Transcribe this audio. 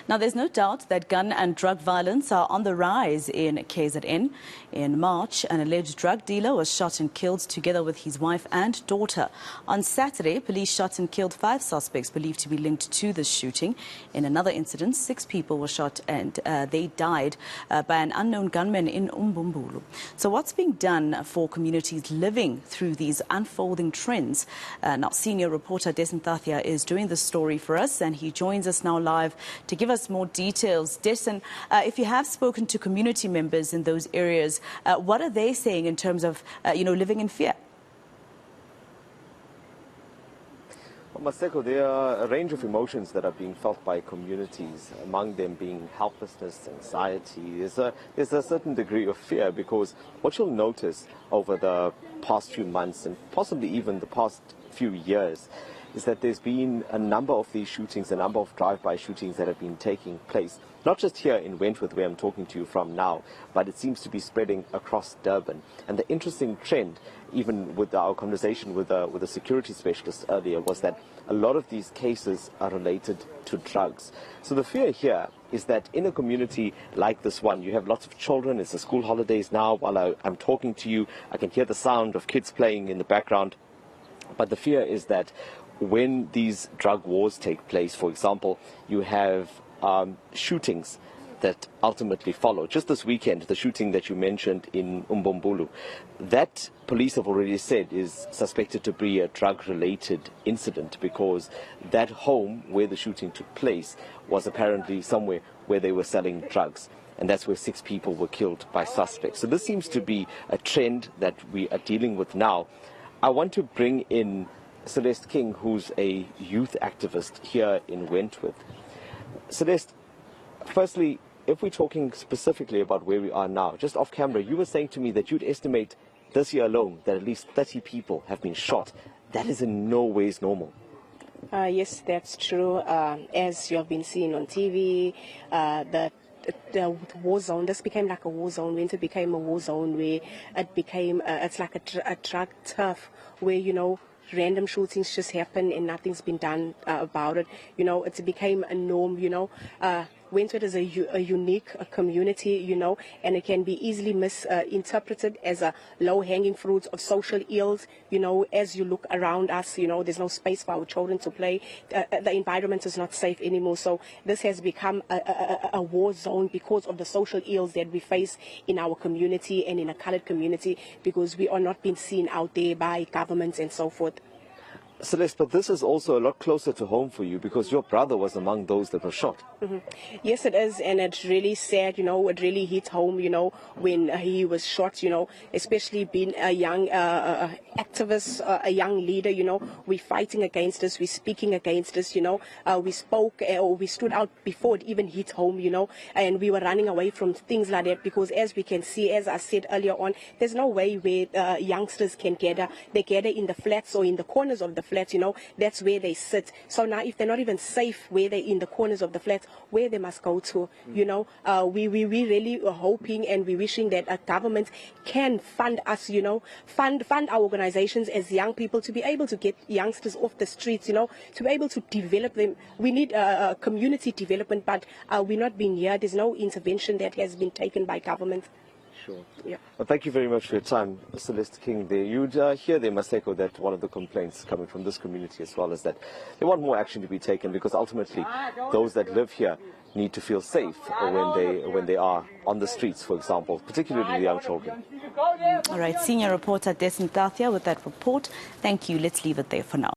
Now, there's no doubt that gun and drug violence are on the rise in KZN. In March, an alleged drug dealer was shot and killed together with his wife and daughter. On Saturday, police shot and killed 5 suspects believed to be linked to the shooting. In another incident, 6 people were shot and they died by an unknown gunman in Umbumbulu. So what's being done for communities living through these unfolding trends? Now, senior reporter Dasen Thathiah is doing the story for us, and he joins us now live to give us more details. Dasen, if you have spoken to community members in those areas, what are they saying in terms of, living in fear? Well, Maseko, there are a range of emotions that are being felt by communities, among them being helplessness, anxiety. There's a certain degree of fear, because what you'll notice over the past few months and possibly even the past few years is that there's been a number of these shootings, a number of drive-by shootings that have been taking place, not just here in Wentworth, where I'm talking to you from now, but it seems to be spreading across Durban. And the interesting trend, even with our conversation with a security specialist earlier, was that a lot of these cases are related to drugs. So the fear here is that in a community like this one, you have lots of children. It's the school holidays now. While I'm talking to you, I can hear the sound of kids playing in the background. But the fear is that when these drug wars take place, for example, you have shootings that ultimately follow. Just this weekend, the shooting that you mentioned in Umbumbulu, that police have already said is suspected to be a drug-related incident, because that home where the shooting took place was apparently somewhere where they were selling drugs. And that's where 6 people were killed by suspects. So this seems to be a trend that we are dealing with now. I want to bring in Celeste King, who's a youth activist here in Wentworth. Celeste, firstly, if we're talking specifically about where we are now, just off camera, you were saying to me that you'd estimate this year alone that at least 30 people have been shot. That is in no ways normal. Yes, that's true. As you have been seeing on TV, the war zone, this became like a war zone. Winter became a war zone where it became, it's like a drug turf where, random shootings just happen and nothing's been done about it. It became a norm. Wentworth is a unique community, and it can be easily misinterpreted as a low-hanging fruit of social ills. As you look around us, there's no space for our children to play. The environment is not safe anymore. So this has become a war zone because of the social ills that we face in our community and in a colored community, because we are not being seen out there by governments and so forth. Celeste, but this is also a lot closer to home for you, because your brother was among those that were shot. Mm-hmm. Yes, it is, and it's really sad, it really hit home, when he was shot, especially being a young activist, a young leader, we're fighting against this, we're speaking against this, we spoke, or we stood out before it even hit home, and we were running away from things like that, because as we can see, as I said earlier on, there's no way where youngsters can gather. They gather in the flats or in the corners of the flats, that's where they sit. So now if they're not even safe where they're in the corners of the flats, where they must go to, we really are hoping and we're wishing that a government can fund us, fund our organizations as young people to be able to get youngsters off the streets, to be able to develop them. We need community development, but we're not being here. There's no intervention that has been taken by government. Sure. Yeah. Well, thank you very much for your time, Celeste King. There, you'd hear there, Maseko, that one of the complaints coming from this community as well is that they want more action to be taken, because ultimately those that live here need to feel safe when they are on the streets, for example, particularly the young children. All right, senior reporter Dasen Thathiah with that report. Thank you. Let's leave it there for now.